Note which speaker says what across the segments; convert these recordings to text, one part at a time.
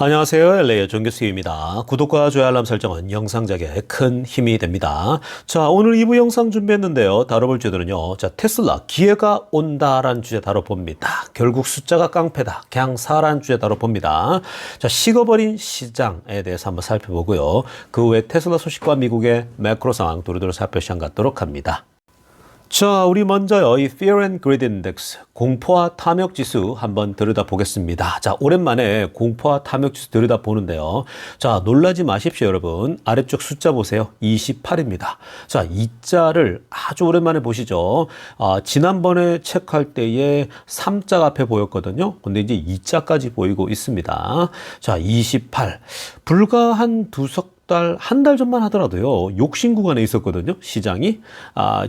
Speaker 1: 안녕하세요. LA의 정교수입니다. 구독과 좋아요 알람 설정은 영상 제작에 큰 힘이 됩니다. 자, 오늘 2부 영상 준비했는데요. 다뤄볼 주제는요. 자, 테슬라 기회가 온다라는 주제 다뤄봅니다. 결국 숫자가 깡패다. 그냥 사라는 주제 다뤄봅니다. 자, 식어버린 시장에 대해서 한번 살펴보고요. 그 외 테슬라 소식과 미국의 매크로 상황 두루두루 살펴시간 갖도록 합니다. 자, 우리 먼저요, 이 Fear and Greed Index, 공포와 탐욕 지수 한번 들여다보겠습니다. 자, 오랜만에 공포와 탐욕 지수 들여다보는데요. 자, 놀라지 마십시오, 여러분. 아래쪽 숫자 보세요. 28입니다. 자, 이 자를 아주 오랜만에 보시죠. 지난번에 체크할 때에 3자 앞에 보였거든요. 근데 이제 2자까지 보이고 있습니다. 자, 28. 불과 한 한 달 전만 하더라도요, 욕심 구간에 있었거든요, 시장이.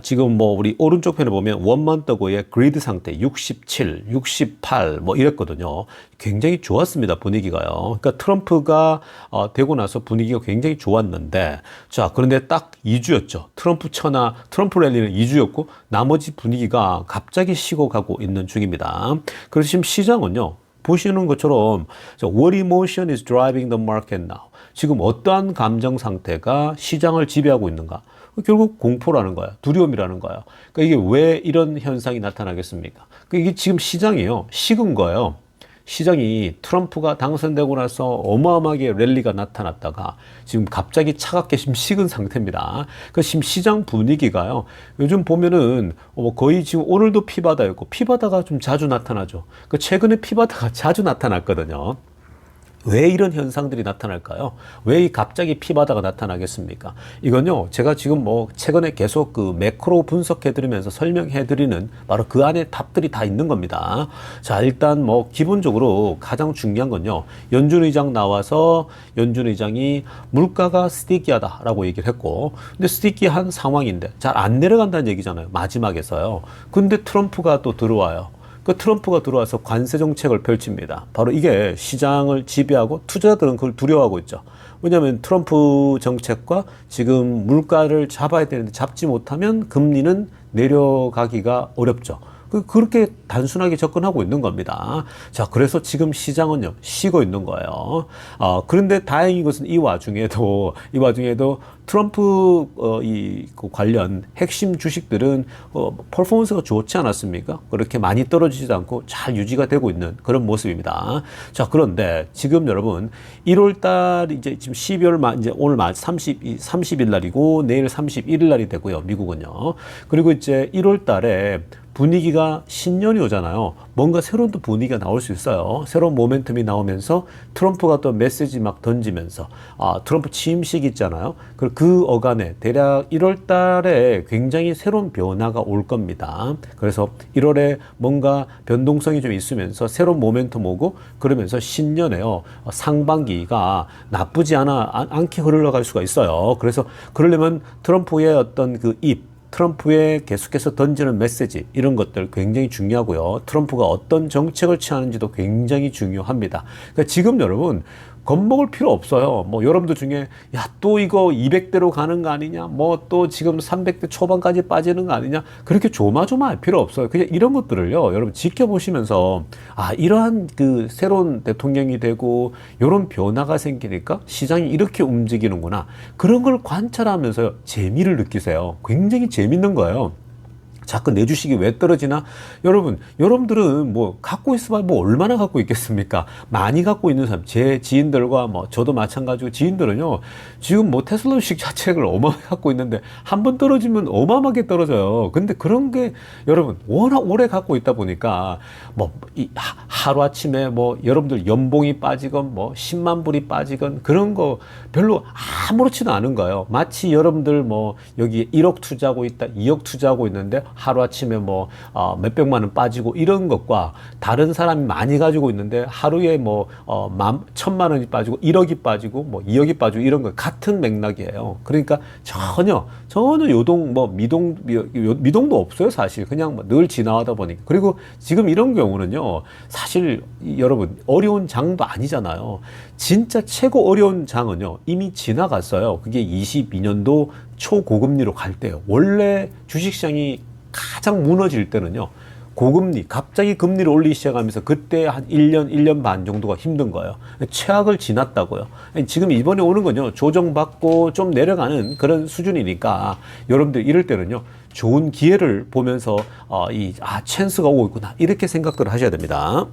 Speaker 1: 지금 뭐, 우리 오른쪽 편에 보면 원먼더고의 그리드 상태 67, 68, 뭐 이랬거든요. 굉장히 좋았습니다, 분위기가요. 그러니까 트럼프가 되고 나서 분위기가 굉장히 좋았는데, 자, 그런데 딱 2주였죠. 트럼프 랠리는 2주였고, 나머지 분위기가 갑자기 식어가고 있는 중입니다. 그래서 지금 시장은요, 보시는 것처럼 what emotion is driving the market now? 지금 어떠한 감정 상태가 시장을 지배하고 있는가? 결국 공포라는 거야. 두려움이라는 거야. 그러니까 이게 왜 이런 현상이 나타나겠습니까? 그러니까 이게 지금 시장이에요. 식은 거예요. 시장이 트럼프가 당선되고 나서 어마어마하게 랠리가 나타났다가 지금 갑자기 차갑게 지금 식은 상태입니다. 그 지금 시장 분위기가요. 요즘 보면은 거의 지금 오늘도 피바다였고 피바다가 좀 자주 나타나죠. 그 최근에 피바다가 자주 나타났거든요. 왜 이런 현상들이 나타날까요? 왜 갑자기 피바다가 나타나겠습니까? 이건요, 제가 지금 뭐 최근에 계속 그 매크로 분석해드리면서 설명해드리는 바로 그 안에 답들이 다 있는 겁니다. 자, 일단 뭐 기본적으로 가장 중요한 건요, 연준 의장 나와서 연준 의장이 물가가 스티키하다라고 얘기를 했고, 근데 스티키한 상황인데 잘 안 내려간다는 얘기잖아요, 마지막에서요. 근데 트럼프가 또 들어와요. 그 트럼프가 들어와서 관세 정책을 펼칩니다. 바로 이게 시장을 지배하고 투자자들은 그걸 두려워하고 있죠. 왜냐하면 트럼프 정책과 지금 물가를 잡아야 되는데 잡지 못하면 금리는 내려가기가 어렵죠. 그렇게 단순하게 접근하고 있는 겁니다. 자, 그래서 지금 시장은요, 쉬고 있는 거예요. 그런데 다행인 것은 이 와중에도 트럼프, 관련 핵심 주식들은, 퍼포먼스가 좋지 않았습니까? 그렇게 많이 떨어지지도 않고 잘 유지가 되고 있는 그런 모습입니다. 자, 그런데 지금 여러분, 1월달, 이제 지금 12월 이제 오늘 30일 날이고 내일 31일 날이 되고요, 미국은요. 그리고 이제 1월달에 분위기가 신년이 오잖아요. 뭔가 새로운 또 분위기가 나올 수 있어요. 새로운 모멘텀이 나오면서 트럼프가 또 메시지 막 던지면서 트럼프 취임식 있잖아요. 그 어간에 대략 1월 달에 굉장히 새로운 변화가 올 겁니다. 그래서 1월에 뭔가 변동성이 좀 있으면서 새로운 모멘텀 오고 그러면서 신년에요. 상반기가 나쁘지 않게 흘러갈 수가 있어요. 그래서 그러려면 트럼프의 어떤 트럼프의 계속해서 던지는 메시지 이런 것들 굉장히 중요하고요. 트럼프가 어떤 정책을 취하는지도 굉장히 중요합니다. 그러니까 지금 여러분 겁먹을 필요 없어요. 뭐 여러분들 중에 또 이거 200대로 가는 거 아니냐? 뭐 또 지금 300대 초반까지 빠지는 거 아니냐? 그렇게 조마조마할 필요 없어요. 그냥 이런 것들을요, 여러분 지켜보시면서 이러한 그 새로운 대통령이 되고 이런 변화가 생기니까 시장이 이렇게 움직이는구나. 그런 걸 관찰하면서 재미를 느끼세요. 굉장히 재밌는 거예요. 자꾸 내 주식이 왜 떨어지나? 여러분들은 뭐 갖고 있어봐 뭐 얼마나 갖고 있겠습니까? 많이 갖고 있는 사람, 제 지인들과 뭐 저도 마찬가지고 지인들은요, 지금 뭐 테슬라 주식 자체를 어마어마하게 갖고 있는데 한 번 떨어지면 어마어마하게 떨어져요. 근데 그런 게 여러분 워낙 오래 갖고 있다 보니까 뭐 하루아침에 뭐 여러분들 연봉이 빠지건 뭐 10만 불이 빠지건 그런 거 별로 아무렇지도 않은 거예요. 마치 여러분들 뭐 여기 1억 투자하고 있다, 2억 투자하고 있는데 하루아침에 뭐 몇백만 원 빠지고 이런 것과 다른 사람이 많이 가지고 있는데 하루에 뭐 1,000만 원이 빠지고 1억이 빠지고 뭐 2억이 빠지고 이런 거 같은 맥락이에요. 그러니까 전혀 미동도 없어요, 사실. 그냥 뭐 늘 지나가다 보니까. 그리고 지금 이런 경우는요, 사실 여러분 어려운 장도 아니잖아요. 진짜 최고 어려운 장은요 이미 지나갔어요. 그게 22년도 초고금리로 갈 때요. 원래 주식시장이 가장 무너질 때는요, 고금리, 갑자기 금리를 올리기 시작하면서 그때 한 1년, 1년 반 정도가 힘든 거예요. 최악을 지났다고요. 지금 이번에 오는 건요, 조정받고 좀 내려가는 그런 수준이니까 여러분들 이럴 때는요, 좋은 기회를 보면서 찬스가 오고 있구나, 이렇게 생각들을 하셔야 됩니다.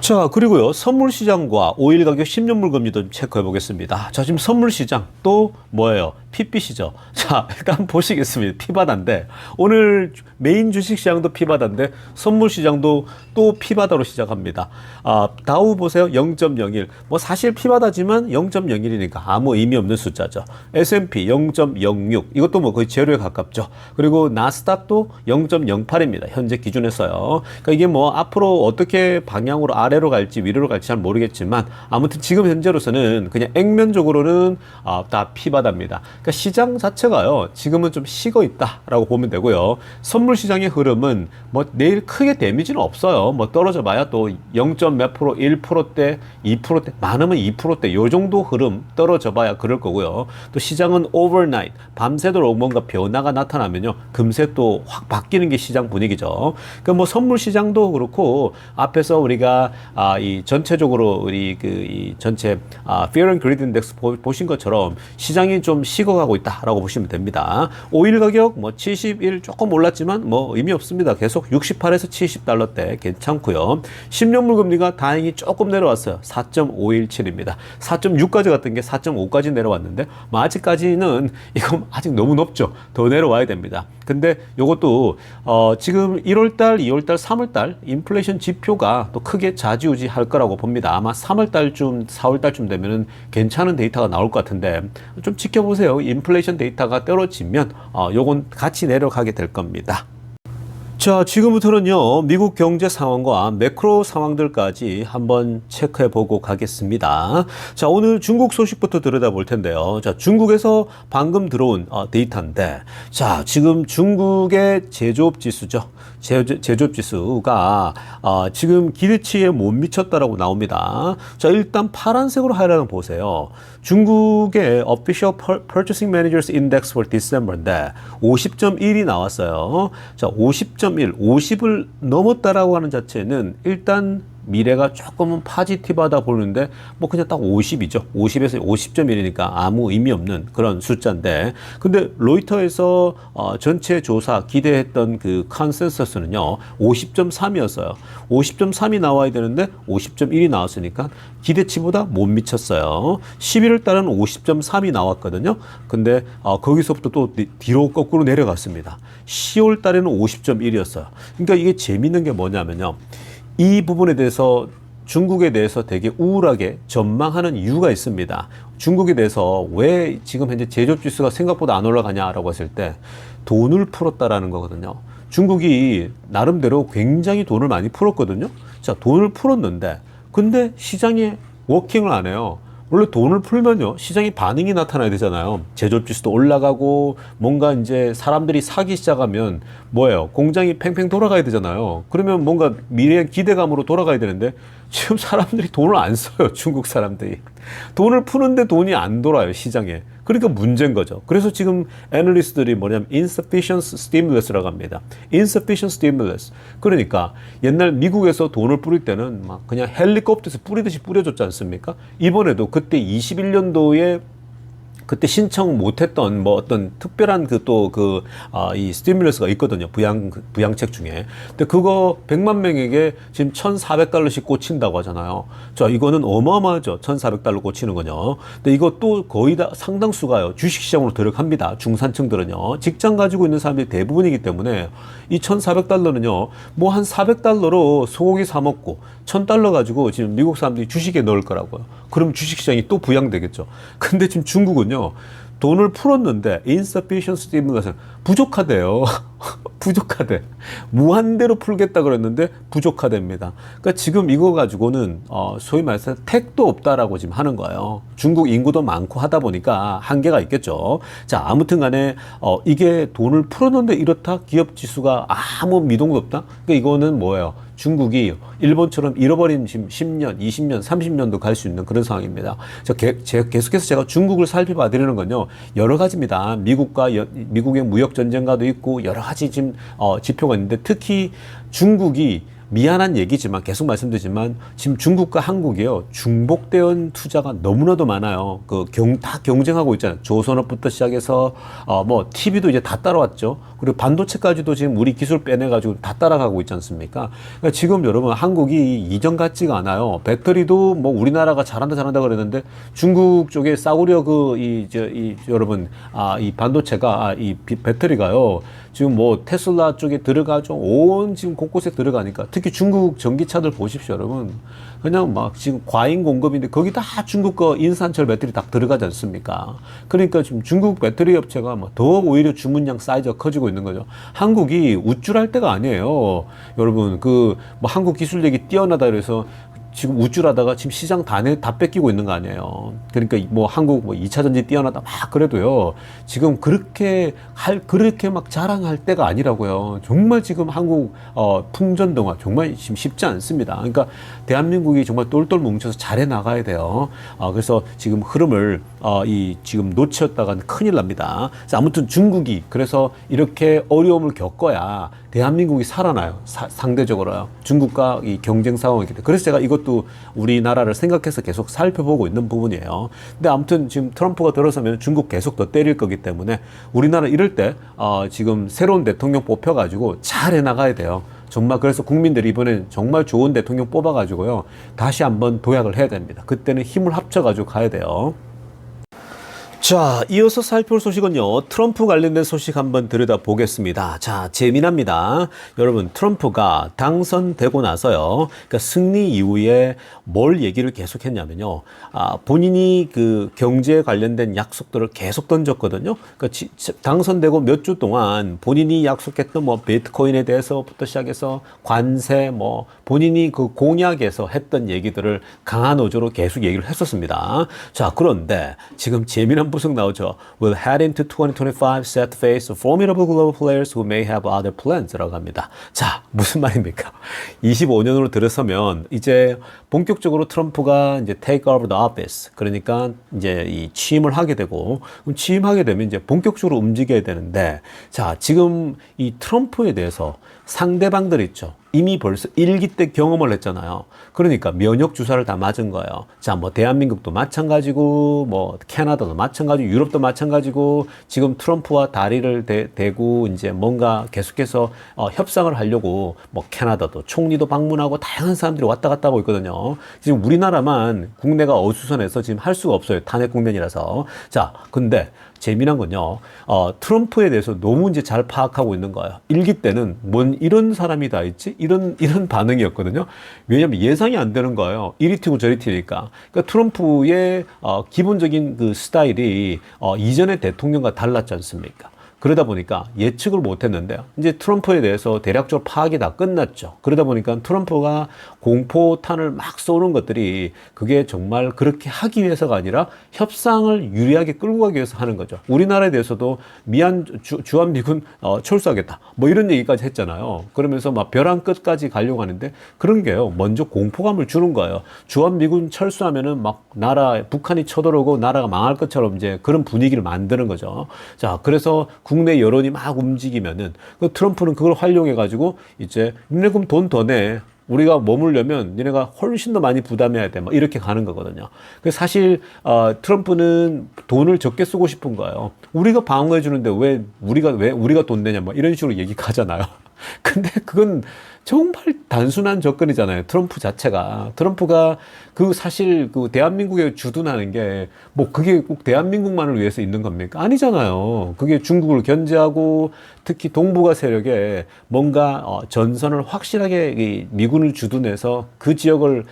Speaker 1: 자, 그리고요, 선물 시장과 오일 가격 10년물 금리도 좀 체크해 보겠습니다. 자, 지금 선물 시장 또 뭐예요? 핏빛이죠. 자, 일단 보시겠습니다. 피바다인데 오늘 메인 주식 시장도 피바다인데 선물 시장도 또 피바다로 시작합니다. 다우 보세요. 0.01. 뭐 사실 피바다지만 0.01이니까 아무 의미 없는 숫자죠. S&P 0.06. 이것도 뭐 거의 제로에 가깝죠. 그리고 나스닥도 0.08입니다. 현재 기준에서요. 그러니까 이게 뭐 앞으로 어떻게 방향으로 아래로 갈지 위로 갈지 잘 모르겠지만 아무튼 지금 현재로서는 그냥 액면적으로는 다 피바다입니다. 그러니까 시장 자체가요, 지금은 좀 식어 있다라고 보면 되고요. 선물 시장의 흐름은 뭐 내일 크게 데미지는 없어요. 뭐 떨어져 봐야 또 0. 몇 프로, 1%대, 2%대, 많으면 2%대, 요 정도 흐름 떨어져 봐야 그럴 거고요. 또 시장은 overnight, 밤새도록 뭔가 변화가 나타나면요, 금세 또 확 바뀌는 게 시장 분위기죠. 그러니까 뭐 선물 시장도 그렇고, 앞에서 우리가 이 전체적으로 우리 이 전체 Fear and Greed Index 보신 것처럼 시장이 좀 식어가고 있다라고 보시면 됩니다. 오일 가격 뭐 71 조금 올랐지만 뭐 의미 없습니다. 계속 68에서 70달러대 괜찮고요. 10년물 금리가 다행히 조금 내려왔어요. 4.517입니다. 4.6까지 갔던 게 4.5까지 내려왔는데 뭐 아직까지는 이거 아직 너무 높죠. 더 내려와야 됩니다. 근데 요것도 지금 1월달, 2월달, 3월달 인플레이션 지표가 또 크게 좌지우지 할 거라고 봅니다. 아마 3월달쯤, 4월달쯤 되면은 괜찮은 데이터가 나올 것 같은데 좀 지켜보세요. 인플레이션 데이터가 떨어지면 요건 같이 내려가게 될 겁니다. 자, 지금부터는요, 미국 경제 상황과 매크로 상황들까지 한번 체크해 보고 가겠습니다. 자, 오늘 중국 소식부터 들여다볼 텐데요. 자, 중국에서 방금 들어온 데이터인데, 자, 지금 중국의 제조업 지수죠. 제조업 지수가 지금 기대치에 못 미쳤다라고 나옵니다. 자, 일단 파란색으로 하이라이트 보세요. 중국의 Official Purchasing Managers Index for December인데 50.1이 나왔어요. 자, 50을 넘었다라고 하는 자체는 일단 미래가 조금은 파지티브하다 보는데 뭐 그냥 딱 50이죠. 50에서 50.1이니까 아무 의미 없는 그런 숫자인데, 근데 로이터에서 전체 조사 기대했던 그 컨센서스는요 50.3이었어요. 50.3이 나와야 되는데 50.1이 나왔으니까 기대치보다 못 미쳤어요. 11월 달은 50.3이 나왔거든요. 근데 거기서부터 또 뒤로 거꾸로 내려갔습니다. 10월 달에는 50.1이었어요. 그러니까 이게 재밌는 게 뭐냐면요, 이 부분에 대해서 중국에 대해서 되게 우울하게 전망하는 이유가 있습니다. 중국에 대해서 왜 지금 현재 제조업 지수가 생각보다 안 올라가냐라고 했을 때 돈을 풀었다라는 거거든요. 중국이 나름대로 굉장히 돈을 많이 풀었거든요. 자, 돈을 풀었는데 근데 시장에 워킹을 안 해요. 원래 돈을 풀면요, 시장이 반응이 나타나야 되잖아요. 제조업 지수도 올라가고 뭔가 이제 사람들이 사기 시작하면 뭐예요? 공장이 팽팽 돌아가야 되잖아요. 그러면 뭔가 미래의 기대감으로 돌아가야 되는데 지금 사람들이 돈을 안 써요. 중국 사람들이. 돈을 푸는데 돈이 안 돌아요, 시장에. 그러니까 문제인 거죠. 그래서 지금 애널리스트들이 뭐냐면 insufficient stimuluus라고 합니다. insufficient stimulus. 그러니까 옛날 미국에서 돈을 뿌릴 때는 막 그냥 헬리콥터에서 뿌리듯이 뿌려줬지 않습니까? 이번에도 그때 21년도에 그때 신청 못했던 뭐 어떤 특별한 이 스티뮬러스가 있거든요. 부양책 중에. 근데 그거 100만 명에게 지금 $1,400씩 꽂힌다고 하잖아요. 자, 이거는 어마어마하죠. $1,400 꽂히는 거요. 근데 이것도 거의 다 상당수가요, 주식시장으로 들어갑니다. 중산층들은요. 직장 가지고 있는 사람들이 대부분이기 때문에 이 $1,400는요, 뭐 한 $400로 소고기 사 먹고 $1,000 가지고 지금 미국 사람들이 주식에 넣을 거라고요. 그럼 주식시장이 또 부양되겠죠. 근데 지금 중국은요, 돈을 풀었는데 insufficient stimulus, 부족하대요. 부족하대. 무한대로 풀겠다 그랬는데 부족하답니다. 그러니까 지금 이거 가지고는 소위 말해서 택도 없다라고 지금 하는 거예요. 중국 인구도 많고 하다 보니까 한계가 있겠죠. 자, 아무튼 간에 이게 돈을 풀었는데 이렇다? 기업 지수가 아무 미동도 없다? 그러니까 이거는 뭐예요? 중국이 일본처럼 잃어버린 지금 10년, 20년, 30년도 갈 수 있는 그런 상황입니다. 계속해서 제가 중국을 살펴봐 드리는 건요, 여러 가지입니다. 미국의 무역 전쟁과도 있고 여러 가지 지금 지표가 있는데, 특히 중국이 미안한 얘기지만 계속 말씀드리지만 지금 중국과 한국이요, 중복대응 투자가 너무나도 많아요. 다 경쟁하고 있잖아요. 조선업부터 시작해서 뭐 TV도 이제 다 따라왔죠. 그리고 반도체까지도 지금 우리 기술 빼내가지고 다 따라가고 있지 않습니까? 그러니까 지금 여러분, 한국이 이전 같지가 않아요. 배터리도 뭐 우리나라가 잘한다 그랬는데 중국 쪽에 싸구려 여러분, 이 반도체가, 이 배터리가요, 지금 뭐 테슬라 쪽에 들어가죠. 온 지금 곳곳에 들어가니까, 특히 중국 전기차들 보십시오, 여러분. 그냥 막 지금 과잉 공급인데 거기 다 중국 거 인산철 배터리 다 들어가지 않습니까? 그러니까 지금 중국 배터리 업체가 뭐 더 오히려 주문량 사이즈가 커지고 있는 거죠. 한국이 우쭐할 때가 아니에요. 여러분, 뭐 한국 기술력이 뛰어나다 그래서 지금 우쭐하다가 지금 시장 다 뺏기고 있는 거 아니에요. 그러니까 뭐 한국 뭐 2차 전지 뛰어나다 막 그래도요, 지금 그렇게 막 자랑할 때가 아니라고요. 정말 지금 한국 풍전등화 정말 지금 쉽지 않습니다. 그러니까 대한민국이 정말 똘똘 뭉쳐서 잘해 나가야 돼요. 그래서 지금 흐름을 지금 놓쳤다간 큰일 납니다. 자, 아무튼 중국이 그래서 이렇게 어려움을 겪어야 대한민국이 살아나요. 상대적으로요. 중국과 이 경쟁 상황이기 때문에. 그래서 제가 이것도 우리나라를 생각해서 계속 살펴보고 있는 부분이에요. 근데 아무튼 지금 트럼프가 들어서면 중국 계속 더 때릴 거기 때문에 우리나라 이럴 때 지금 새로운 대통령 뽑혀가지고 잘 해나가야 돼요. 정말 그래서 국민들이 이번엔 정말 좋은 대통령 뽑아가지고요, 다시 한번 도약을 해야 됩니다. 그때는 힘을 합쳐가지고 가야 돼요. 자, 이어서 살펴볼 소식은요, 트럼프 관련된 소식 한번 들여다보겠습니다. 자, 재미납니다. 여러분, 트럼프가 당선되고 나서요, 그러니까 승리 이후에 뭘 얘기를 계속 했냐면요, 본인이 그 경제 관련된 약속들을 계속 던졌거든요. 그러니까 당선되고 몇 주 동안 본인이 약속했던 뭐 비트코인에 대해서부터 시작해서 관세, 뭐 본인이 그 공약에서 했던 얘기들을 강한 어조로 계속 얘기를 했었습니다. 자, 그런데 지금 재미난 부분 나오죠. Will head into 2025 set to face formidable global players who may have other plans.라고 합니다. 자, 무슨 말입니까? 25년으로 들어서면 이제 본격적으로 트럼프가 이제 take over the office, 그러니까 이제 이 취임을 하게 되고, 그럼 취임하게 되면 이제 본격적으로 움직여야 되는데, 자, 지금 이 트럼프에 대해서 상대방들 있죠. 이미 벌써 1기 때 경험을 했잖아요. 그러니까 면역 주사를 다 맞은 거예요. 자, 뭐 대한민국도 마찬가지고, 뭐 캐나다도 마찬가지고, 유럽도 마찬가지고, 지금 트럼프와 다리를 대고 이제 뭔가 계속해서 협상을 하려고 뭐 캐나다도 총리도 방문하고 다양한 사람들이 왔다 갔다 하고 있거든요. 지금 우리나라만 국내가 어수선해서 지금 할 수가 없어요. 탄핵 국면이라서. 자, 근데 재미난 건요, 트럼프에 대해서 너무 이제 잘 파악하고 있는 거예요. 1기 때는 뭔 이런 사람이 다 있지? 이런 반응이었거든요. 왜냐면 예상이 안 되는 거예요. 이리 튀고 저리 튀니까. 그러니까 트럼프의 기본적인 그 스타일이 이전의 대통령과 달랐지 않습니까? 그러다 보니까 예측을 못 했는데요. 이제 트럼프에 대해서 대략적으로 파악이 다 끝났죠. 그러다 보니까 트럼프가 공포탄을 막 쏘는 것들이 그게 정말 그렇게 하기 위해서가 아니라 협상을 유리하게 끌고 가기 위해서 하는 거죠. 우리나라에 대해서도 주한미군 철수하겠다, 뭐 이런 얘기까지 했잖아요. 그러면서 막 벼랑 끝까지 가려고 하는데, 그런 게요, 먼저 공포감을 주는 거예요. 주한미군 철수하면은 막 북한이 쳐들어오고 나라가 망할 것처럼 이제 그런 분위기를 만드는 거죠. 자, 그래서 국내 여론이 막 움직이면은 트럼프는 그걸 활용해가지고 이제 니네 그럼 돈 더 내. 우리가 머물려면 니네가 훨씬 더 많이 부담해야 돼. 막 이렇게 가는 거거든요. 사실 트럼프는 돈을 적게 쓰고 싶은 거예요. 우리가 방어해 주는데 왜 우리가 돈 내냐, 뭐 이런 식으로 얘기하잖아요. 근데 그건 정말 단순한 접근이잖아요. 트럼프 자체가. 트럼프가 사실 대한민국에 주둔하는 게 뭐 그게 꼭 대한민국만을 위해서 있는 겁니까? 아니잖아요. 그게 중국을 견제하고 특히 동북아 세력에 뭔가 전선을 확실하게 미군을 주둔해서 그 지역을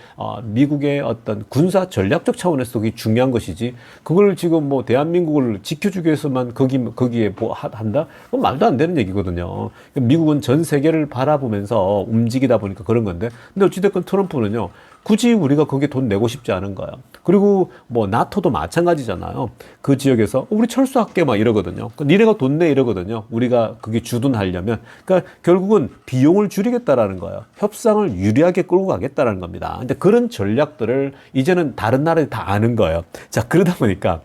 Speaker 1: 미국의 어떤 군사 전략적 차원에서 그게 중요한 것이지, 그걸 지금 뭐 대한민국을 지켜주기 위해서만 거기에 뭐 한다? 그건 말도 안 되는 얘기거든요. 미국은 전 세계를 바라보면서 움직이다 보니까 그런 건데. 근데 어찌됐건 트럼프는요, 굳이 우리가 거기에 돈 내고 싶지 않은 거예요. 그리고 뭐 나토도 마찬가지잖아요. 그 지역에서 우리 철수할게 막 이러거든요. 니네가 돈 내 이러거든요. 우리가 그게 주둔하려면. 그러니까 결국은 비용을 줄이겠다라는 거예요. 협상을 유리하게 끌고 가겠다라는 겁니다. 근데 그런 전략들을 이제는 다른 나라들이 다 아는 거예요. 자, 그러다 보니까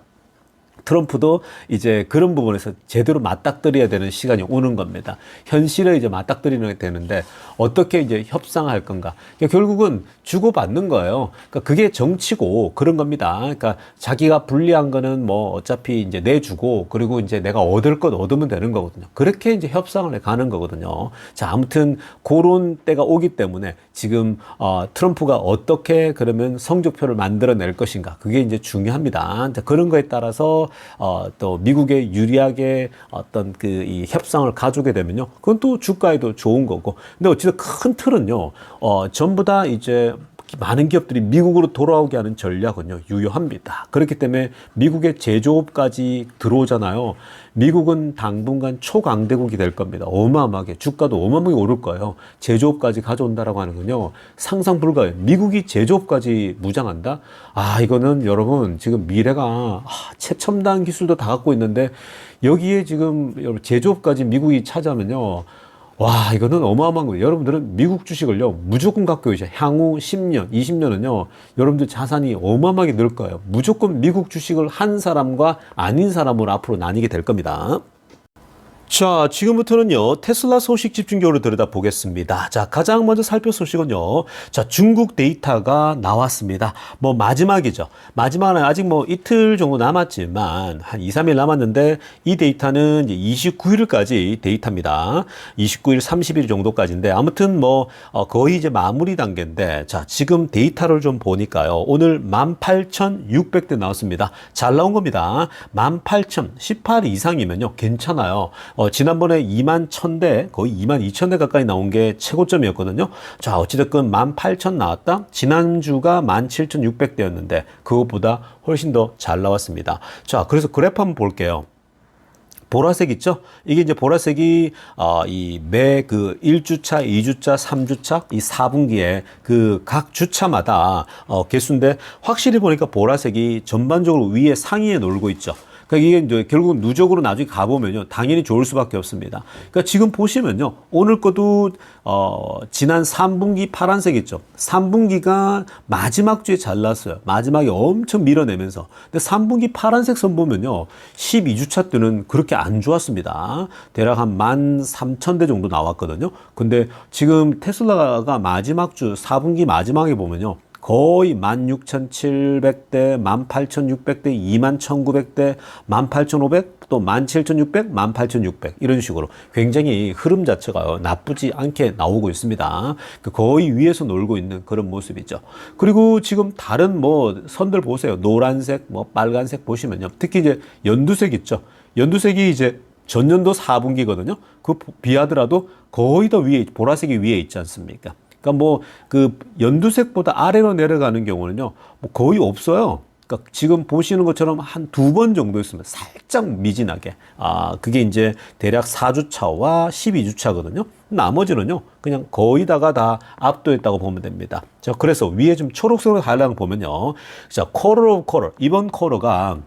Speaker 1: 트럼프도 이제 그런 부분에서 제대로 맞닥뜨려야 되는 시간이 오는 겁니다. 현실에 이제 맞닥뜨리는 게 되는데 어떻게 이제 협상할 건가. 그러니까 결국은 주고받는 거예요. 그러니까 그게 정치고 그런 겁니다. 그러니까 자기가 불리한 거는 뭐 어차피 이제 내주고 그리고 이제 내가 얻을 것 얻으면 되는 거거든요. 그렇게 이제 협상을 가는 거거든요. 자, 아무튼 그런 때가 오기 때문에 지금 트럼프가 어떻게 그러면 성적표를 만들어낼 것인가. 그게 이제 중요합니다. 자, 그런 거에 따라서 또 미국에 유리하게 어떤 그 이 협상을 가져오게 되면요. 그건 또 주가에도 좋은 거고. 근데 어쨌든 큰 틀은요. 전부 다 이제 많은 기업들이 미국으로 돌아오게 하는 전략은요, 유효합니다. 그렇기 때문에 미국의 제조업까지 들어오잖아요. 미국은 당분간 초강대국이 될 겁니다. 어마어마하게. 주가도 어마어마하게 오를 거예요. 제조업까지 가져온다라고 하는 건요, 상상 불가해요. 미국이 제조업까지 무장한다? 아, 이거는 여러분, 지금 미래가, 최첨단 기술도 다 갖고 있는데, 여기에 지금 제조업까지 미국이 차지하면요, 와, 이거는 어마어마한 거예요. 여러분들은 미국 주식을요, 무조건 갖고 계셔. 향후 10년, 20년은요, 여러분들 자산이 어마어마하게 늘 거예요. 무조건 미국 주식을 한 사람과 아닌 사람으로 앞으로 나뉘게 될 겁니다. 자, 지금부터는요, 테슬라 소식 집중적으로 들여다보겠습니다. 자, 가장 먼저 살펴볼 소식은요, 자, 중국 데이터가 나왔습니다. 뭐, 마지막이죠. 마지막은 아직 뭐 이틀 정도 남았지만, 한 2, 3일 남았는데, 이 데이터는 이제 29일까지 데이터입니다. 29일, 30일 정도까지인데, 아무튼 뭐, 거의 이제 마무리 단계인데, 자, 지금 데이터를 좀 보니까요, 오늘 18,600대 나왔습니다. 잘 나온 겁니다. 18,000, 18 이상이면요, 괜찮아요. 지난번에 21,000대, 거의 22,000대 가까이 나온 게 최고점이었거든요. 자, 어찌됐건 18,000 나왔다? 지난주가 17,600대였는데, 그것보다 훨씬 더 잘 나왔습니다. 자, 그래서 그래프 한번 볼게요. 보라색 있죠? 이게 이제 보라색이, 이 매 그 1주차, 2주차, 3주차, 이 4분기에 그 각 주차마다, 개수인데, 확실히 보니까 보라색이 전반적으로 위에 상위에 놀고 있죠. 그러니까 이게 이제 결국 누적으로 나중에 가보면요, 당연히 좋을 수밖에 없습니다. 그러니까 지금 보시면요, 오늘 것도 지난 3분기 파란색 있죠. 3분기가 마지막 주에 잘 났어요. 마지막에 엄청 밀어내면서. 근데 3분기 파란색 선 보면요, 12주차 때는 그렇게 안 좋았습니다. 대략 한 13,000대 정도 나왔거든요. 근데 지금 테슬라가 마지막 주 4분기 마지막에 보면요, 거의 16,700대, 18,600대, 21,900대, 18,500, 또 17,600, 18,600 이런 식으로 굉장히 흐름 자체가 나쁘지 않게 나오고 있습니다. 거의 위에서 놀고 있는 그런 모습이죠. 그리고 지금 다른 뭐 선들 보세요. 노란색, 뭐 빨간색 보시면요. 특히 이제 연두색 있죠. 연두색이 이제 전년도 4분기거든요. 그 비하더라도 거의 더 위에, 보라색이 위에 있지 않습니까? 그러니까 뭐 그 연두색보다 아래로 내려가는 경우는요, 뭐 거의 없어요. 그러니까 지금 보시는 것처럼 한 2번 정도 있으면 살짝 미진하게. 그게 이제 대략 4주차와 12주차거든요. 나머지는요, 그냥 거의 다가 다 압도했다고 보면 됩니다. 자, 그래서 위에 좀 초록색으로 하려고 보면요. 자, 쿼터 오브 쿼터. 이번 쿼터가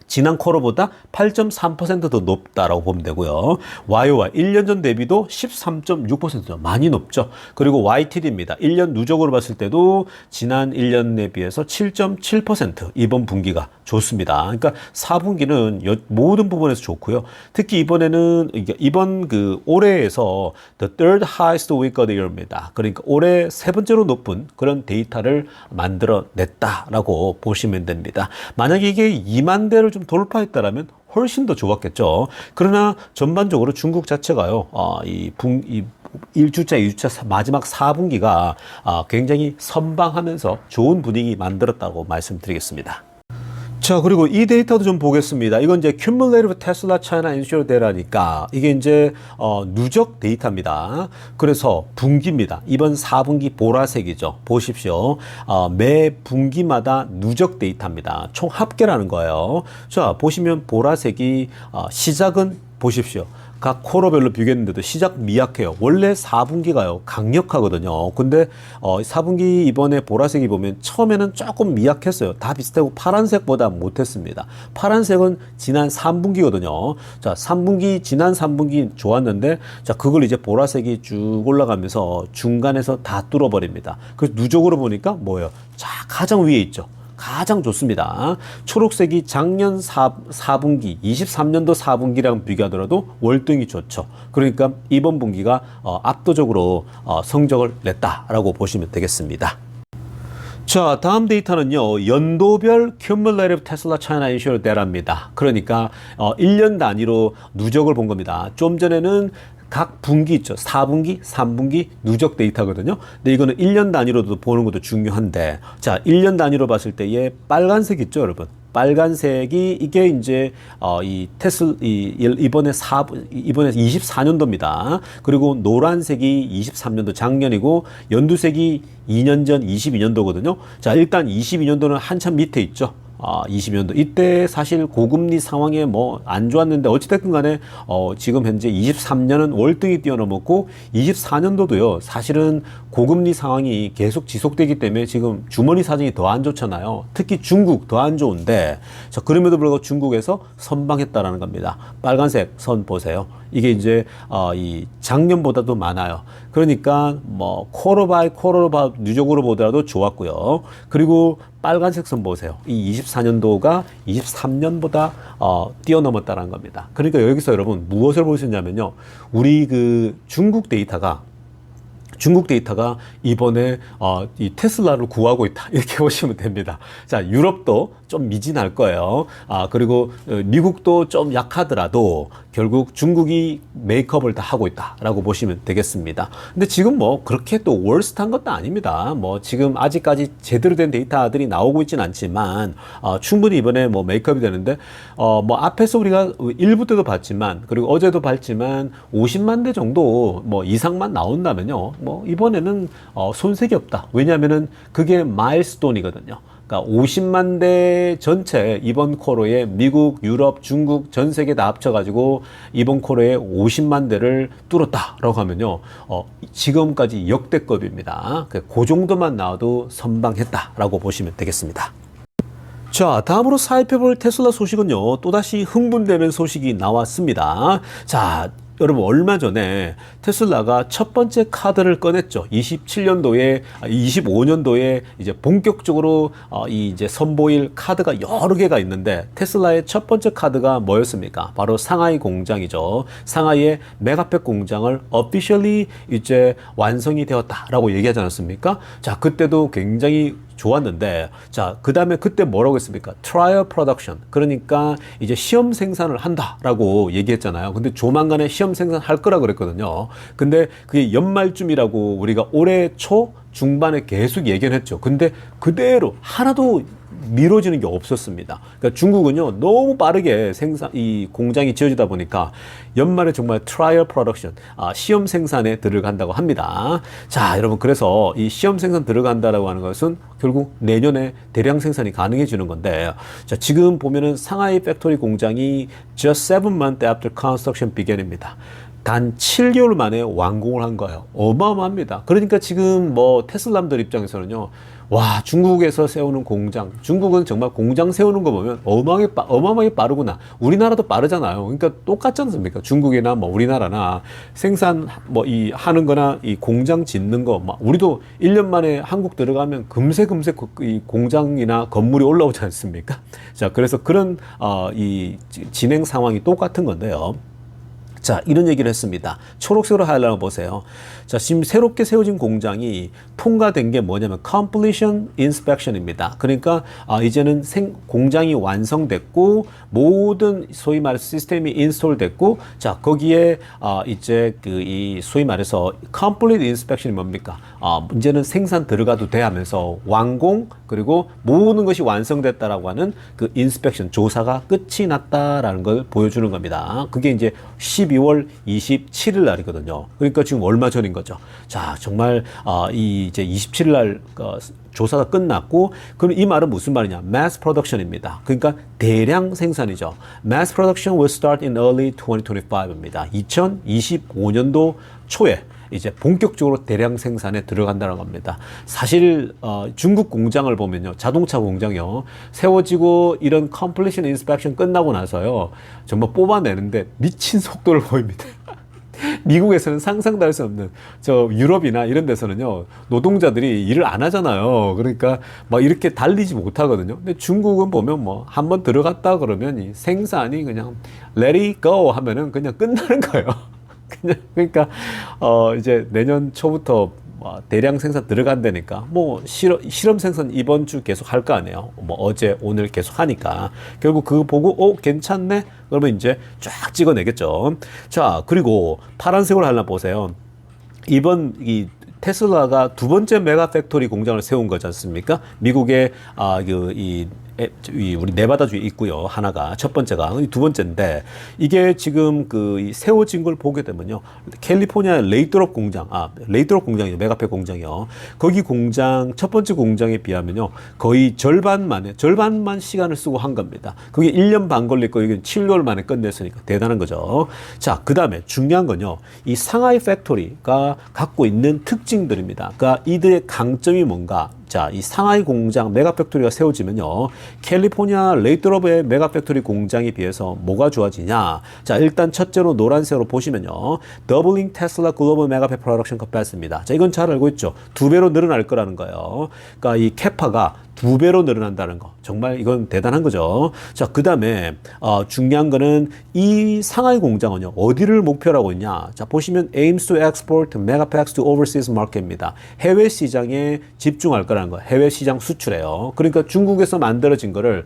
Speaker 1: 지난 쿼터보다 8.3% 더 높다라고 보면 되고요. YOY 1년 전 대비도 13.6% 많이 높죠. 그리고 YTD입니다. 1년 누적으로 봤을 때도 지난 1년에 비해서 7.7% 이번 분기가 좋습니다. 그러니까 4분기는 모든 부분에서 좋고요. 특히 이번에는 이번 그 올해에서 the third highest week of the year입니다. 그러니까 올해 세 번째로 높은 그런 데이터를 만들어냈다라고 보시면 됩니다. 만약에 이게 2만 대를 좀 돌파했다라면 훨씬 더 좋았겠죠. 그러나 전반적으로 중국 자체가요, 이 1주차, 2주차 마지막 4분기가 굉장히 선방하면서 좋은 분위기 만들었다고 말씀드리겠습니다. 자, 그리고 이 데이터도 좀 보겠습니다. 이건 이제 Cumulative Tesla China Insured Data니까 이게 이제 누적 데이터입니다. 그래서 분기입니다. 이번 4분기 보라색이죠. 보십시오. 매 분기마다 누적 데이터입니다. 총 합계라는 거예요. 자, 보시면 보라색이 시작은 보십시오. 각 쿼터별로 비교했는데도 시작 미약해요. 원래 4분기가요 강력하거든요. 근데 4분기 이번에 보라색이 보면 처음에는 조금 미약했어요. 다 비슷하고 파란색보다 못했습니다. 파란색은 지난 3분기거든요. 자, 지난 3분기 좋았는데, 자, 그걸 이제 보라색이 쭉 올라가면서 중간에서 다 뚫어버립니다. 그래서 누적으로 보니까 뭐예요? 자, 가장 위에 있죠. 가장 좋습니다. 초록색이 작년 4분기, 23년도 4분기랑 비교하더라도 월등히 좋죠. 그러니까 이번 분기가 압도적으로 성적을 냈다라고 보시면 되겠습니다. 자, 다음 데이터는요, 연도별 Cumulative Tesla China Insured Data입니다. 그러니까 1년 단위로 누적을 본 겁니다. 좀 전에는 각 분기 있죠. 4분기, 3분기 누적 데이터거든요. 근데 이거는 1년 단위로도 보는 것도 중요한데, 자, 1년 단위로 봤을 때에 빨간색 있죠, 여러분. 빨간색이 이게 이제 이번에 24년도입니다. 그리고 노란색이 23년도 작년이고 연두색이 2년 전 22년도거든요. 자, 일단 22년도는 한참 밑에 있죠. 22년도 이때 사실 고금리 상황에 뭐 안 좋았는데 어찌됐든 간에 지금 현재 23년은 월등히 뛰어넘었고 24년도도요 사실은 고금리 상황이 계속 지속되기 때문에 지금 주머니 사정이 더 안 좋잖아요. 특히 중국 더 안 좋은데, 자, 그럼에도 불구하고 중국에서 선방했다라는 겁니다. 빨간색 선 보세요. 이게 이제 이 작년보다도 많아요. 그러니까 뭐 쿼터 바이 누적으로 보더라도 좋았고요. 그리고 빨간색 선 보세요. 이 24년도가 23년보다 뛰어넘었다는 겁니다. 그러니까 여기서 여러분 무엇을 볼 수 있냐면요. 우리 그 중국 데이터가 이번에 이 테슬라를 구하고 있다 이렇게 보시면 됩니다. 자, 유럽도 좀 미진할 거예요. 그리고 미국도 좀 약하더라도 결국 중국이 메이크업을 다 하고 있다라고 보시면 되겠습니다. 근데 지금 뭐 그렇게 또 월스트한 것도 아닙니다. 뭐 지금 아직까지 제대로 된 데이터들이 나오고 있지는 않지만 충분히 이번에 뭐 메이크업이 되는데 뭐 앞에서 우리가 일부 때도 봤지만 그리고 어제도 봤지만 50만 대 정도 뭐 이상만 나온다면요. 뭐 이번에는 손색이 없다. 왜냐하면은 그게 마일스톤이거든요. 그러니까 50만 대 전체 이번 쿼터에 미국, 유럽, 중국 전 세계 다 합쳐가지고 이번 쿼터에 50만 대를 뚫었다라고 하면요, 지금까지 역대급입니다. 그 정도만 나와도 선방했다라고 보시면 되겠습니다. 자, 다음으로 살펴볼 테슬라 소식은요, 또다시 흥분되는 소식이 나왔습니다. 자, 여러분 얼마 전에 테슬라가 첫 번째 카드를 꺼냈죠. 25년도에 이제 본격적으로 이제 선보일 카드가 여러 개가 있는데 테슬라의 첫 번째 카드가 뭐였습니까? 바로 상하이 공장이죠. 상하이의 메가팩 공장을 officially 이제 완성이 되었다라고 얘기하지 않았습니까? 자, 그때도 굉장히 좋았는데, 자, 그 다음에 그때 뭐라고 했습니까? 트라이얼 프로덕션. 그러니까 이제 시험 생산을 한다라고 얘기했잖아요. 근데 조만간에 시험 생산할 거라 그랬거든요. 근데 그게 연말쯤이라고 우리가 올해 초 중반에 계속 얘기를 했죠. 근데 그대로 하나도 미뤄지는 게 없었습니다. 그러니까 중국은요 너무 빠르게 이 공장이 지어지다 보니까 연말에 정말 트라이얼 프로덕션, 시험 생산에 들어간다고 합니다. 자, 여러분, 그래서 이 시험 생산 들어간다라고 하는 것은 결국 내년에 대량 생산이 가능해지는 건데, 자, 지금 보면은 상하이 팩토리 공장이 just 7 months after construction began입니다. 단 7개월 만에 완공을 한 거예요. 어마어마합니다. 그러니까 지금 뭐 테슬라들 입장에서는요, 와, 중국에서 세우는 공장, 중국은 정말 공장 세우는 거 보면 어마어마하게 빠르구나. 우리나라도 빠르잖아요. 그러니까 똑같지 않습니까? 중국이나 뭐 우리나라나 생산 하는 거나 이 공장 짓는 거, 우리도 1년 만에 한국 들어가면 금세 이 공장이나 건물이 올라오지 않습니까? 자, 그래서 그런 이 진행 상황이 똑같은 건데요. 자, 이런 얘기를 했습니다. 초록색으로 하이라이트 보세요. 자, 지금 새롭게 세워진 공장이 통과된 게 뭐냐면 completion inspection입니다. 그러니까 이제는 공장이 완성됐고 모든 소위 말해서 시스템이 인스톨 됐고, 자, 거기에 이제 이 소위 말해서 complete inspection이 뭡니까? 이제는 생산 들어가도 돼 하면서 완공, 그리고 모든 것이 완성됐다라고 하는 그 inspection 조사가 끝이 났다라는 걸 보여주는 겁니다. 그게 이제 12월 27일 날이거든요. 그러니까 지금 얼마 전인 거죠. 자, 정말 이 이제 27일 날 조사가 끝났고, 그럼 이 말은 무슨 말이냐? Mass production입니다. 그러니까 대량 생산이죠. Mass production will start in early 2025입니다. 2025년도 초에 이제 본격적으로 대량 생산에 들어간다는 겁니다. 사실 중국 공장을 보면요, 자동차 공장이요, 세워지고 이런 completion inspection 끝나고 나서요, 정말 뽑아내는데 미친 속도를 보입니다. 미국에서는 상상도 할 수 없는, 저 유럽이나 이런 데서는요, 노동자들이 일을 안 하잖아요. 그러니까 막 이렇게 달리지 못하거든요. 근데 중국은 보면 뭐 한번 들어갔다 그러면 이 생산이 그냥 let it go 하면은 그냥 끝나는 거예요. 그냥 그러니까 이제 내년 초부터 대량 생산 들어간다니까 뭐 실험 생산 이번 주 계속 할 거 아니에요. 뭐 어제 오늘 계속 하니까 결국 그거 보고 괜찮네 그러면 이제 쫙 찍어내겠죠. 자, 그리고 파란색으로 하나 보세요. 이번 이 테슬라가 두 번째 메가 팩토리 공장을 세운 거지 않습니까? 미국의 우리 네바다주에 있고요. 하나가 첫 번째가 두 번째인데, 이게 지금 그 세워진 걸 보게 되면요, 캘리포니아 레이트롭 공장이요, 메가팩 공장이요. 거기 공장 첫 번째 공장에 비하면요, 거의 절반만 시간을 쓰고 한 겁니다. 그게 1년 반 걸릴 거 이게 7개월 만에 끝냈으니까 대단한 거죠. 자, 그 다음에 중요한 건요, 이 상하이 팩토리가 갖고 있는 특징들입니다. 그러니까 이들의 강점이 뭔가. 자, 이 상하이 공장 메가팩토리가 세워지면요, 캘리포니아 레이트롭의 메가팩토리 공장에 비해서 뭐가 좋아지냐? 자, 일단 첫째로 노란색으로 보시면요, 더블링 테슬라 글로벌 메가팩 프로덕션 커패시티입니다. 자, 이건 잘 알고 있죠. 2배로 늘어날 거라는 거예요. 그러니까 이 캐파가 2배로 늘어난다는 거. 정말 이건 대단한 거죠. 자, 그 다음에 중요한 거는 이 상하이 공장은요, 어디를 목표로 하고 있냐? 자, 보시면 aims to export megapacks to overseas market입니다. 해외 시장에 집중할 거라는 거. 해외 시장 수출해요. 그러니까 중국에서 만들어진 거를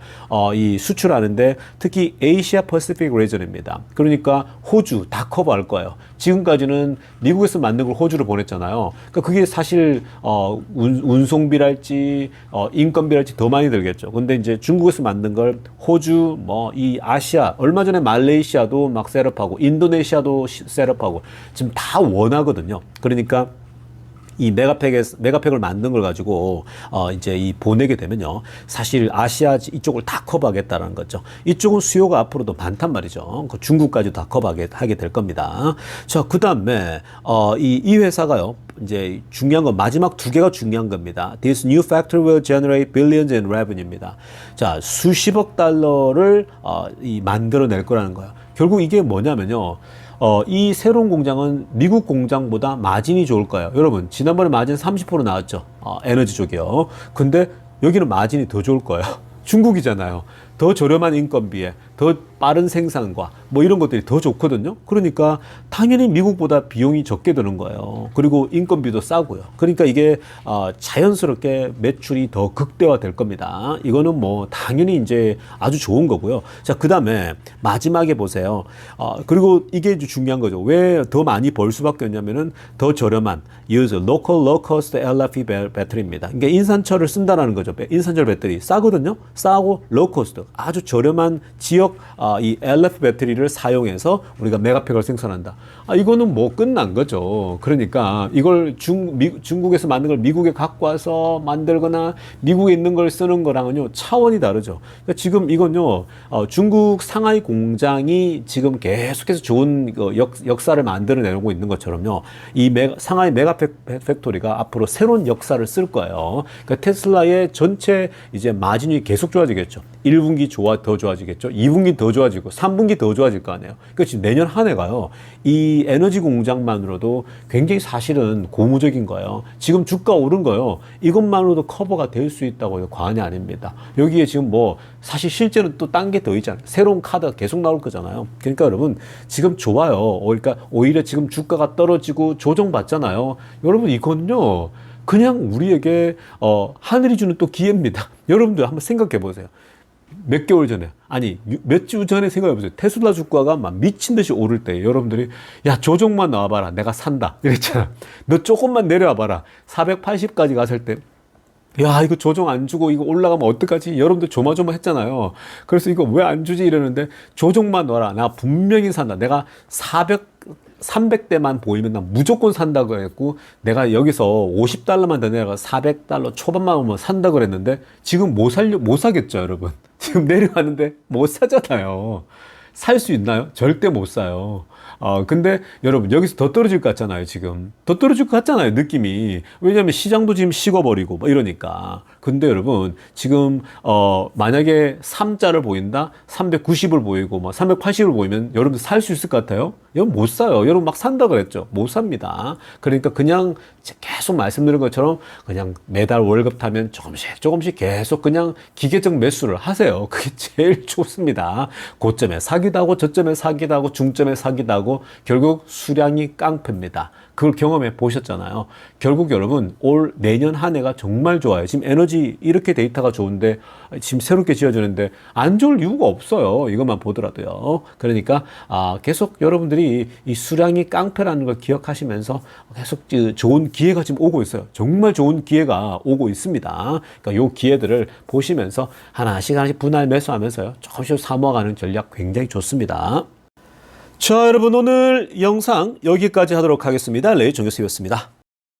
Speaker 1: 이 수출하는데 특히 아시아 퍼시픽 리전입니다. 그러니까 호주 다 커버할 거예요. 지금까지는 미국에서 만든 걸 호주로 보냈잖아요. 그러니까 그게 사실 운송비랄지 인건비랄지 더 많이 들겠죠. 근데 이제 중국에서 만든 걸 호주, 뭐 이 아시아, 얼마 전에 말레이시아도 막 셋업하고 인도네시아도 셋업하고 지금 다 원하거든요. 그러니까 이 메가팩을 만든 걸 가지고 이제 이 보내게 되면요, 사실 아시아 이쪽을 다 커버하겠다는 거죠. 이쪽은 수요가 앞으로도 많단 말이죠. 그 중국까지 다 커버하게 될 겁니다. 자, 그 다음에 이 회사가요, 이제 중요한 건 마지막 두 개가 중요한 겁니다. This new factory will generate billions in revenue입니다. 자, 수십억 달러를 만들어낼 거라는 거예요. 결국 이게 뭐냐면요, 이 새로운 공장은 미국 공장보다 마진이 좋을 거예요. 여러분, 지난번에 마진 30% 나왔죠. 에너지 쪽이요. 근데 여기는 마진이 더 좋을 거예요. 중국이잖아요. 더 저렴한 인건비에 더 빠른 생산과 뭐 이런 것들이 더 좋거든요. 그러니까 당연히 미국보다 비용이 적게 드는 거예요. 그리고 인건비도 싸고요. 그러니까 이게 자연스럽게 매출이 더 극대화될 겁니다. 이거는 뭐 당연히 이제 아주 좋은 거고요. 자, 그 다음에 마지막에 보세요. 그리고 이게 중요한 거죠. 왜 더 많이 벌 수밖에 없냐면은 더 저렴한 local low cost LFP 배터리입니다. 그러니까 인산철을 쓴다라는 거죠. 인산철 배터리 싸거든요. 싸고 low cost 아주 저렴한 지역 이 LF 배터리를 사용해서 우리가 메가팩을 생산한다. 이거는 뭐 끝난 거죠. 그러니까 이걸 중국에서 만든 걸 미국에 갖고 와서 만들거나 미국에 있는 걸 쓰는 거랑은요, 차원이 다르죠. 그러니까 지금 이건요, 중국 상하이 공장이 지금 계속해서 좋은 역사를 만들어내고 있는 것처럼요, 이 상하이 메가팩 팩토리가 앞으로 새로운 역사를 쓸 거예요. 그러니까 테슬라의 전체 이제 마진이 계속 좋아지겠죠. 1분기 더 좋아지겠죠. 2분기 더 좋아지고 3분기 더 좋아질 거 아니에요. 그러니까 지금 내년 한 해가요, 이 에너지 공장만으로도 굉장히 사실은 고무적인 거예요. 지금 주가 오른 거요, 이것만으로도 커버가 될 수 있다고 해도 과언이 아닙니다. 여기에 지금 뭐 사실 실제는 또 딴 게 더 있잖아요. 새로운 카드가 계속 나올 거잖아요. 그러니까 여러분, 지금 좋아요. 그러니까 오히려 지금 주가가 떨어지고 조정받잖아요. 여러분, 이거는요, 그냥 우리에게 하늘이 주는 또 기회입니다. 여러분들 한번 생각해 보세요. 몇 개월 전에, 아니 몇 주 전에 생각해 보세요. 테슬라 주가가 막 미친 듯이 오를 때 여러분들이 야, 조정만 나와봐라, 내가 산다 이랬잖아. 너 조금만 내려와봐라, 480까지 갔을 때
Speaker 2: 야, 이거 조정 안 주고 이거 올라가면 어떡하지? 여러분들 조마조마했잖아요. 그래서 이거 왜 안 주지? 이러는데 조정만 넣어라. 나 분명히 산다. 내가 300대만 보이면 나 무조건 산다 그랬고, 내가 여기서 $50만 더 내가 400달러 초반만 오면 산다 그랬는데, 지금 못 사겠죠, 여러분? 지금 내려가는데 못 사잖아요. 살 수 있나요? 절대 못 사요. 근데 여러분, 여기서 더 떨어질 것 같잖아요, 지금. 더 떨어질 것 같잖아요, 느낌이. 왜냐면 시장도 지금 식어버리고, 뭐 이러니까. 근데 여러분, 지금, 만약에 3자를 보인다? 390을 보이고, 뭐 380을 보이면 여러분 살 수 있을 것 같아요? 여러분 못 사요. 여러분 막 산다 그랬죠? 못 삽니다. 그러니까 그냥 계속 말씀드린 것처럼 그냥 매달 월급 타면 조금씩 계속 그냥 기계적 매수를 하세요. 그게 제일 좋습니다. 고점에 사기도 하고 저점에 사기도 하고 중점에 사기도 하고 결국 수량이 깡패입니다. 그걸 경험해 보셨잖아요. 결국 여러분 올 내년 한 해가 정말 좋아요. 지금 에너지 이렇게 데이터가 좋은데 지금 새롭게 지어주는데 안 좋을 이유가 없어요. 이것만 보더라도요. 그러니까 계속 여러분들이 이 수량이 깡패라는 걸 기억하시면서 계속 좋은 기회가 지금 오고 있어요. 정말 좋은 기회가 오고 있습니다. 그러니까 요 기회들을 보시면서 하나씩 분할 매수하면서요. 조금씩 사모아가는 전략 굉장히 좋습니다. 자, 여러분 오늘 영상 여기까지 하도록 하겠습니다. 레이 정교수였습니다.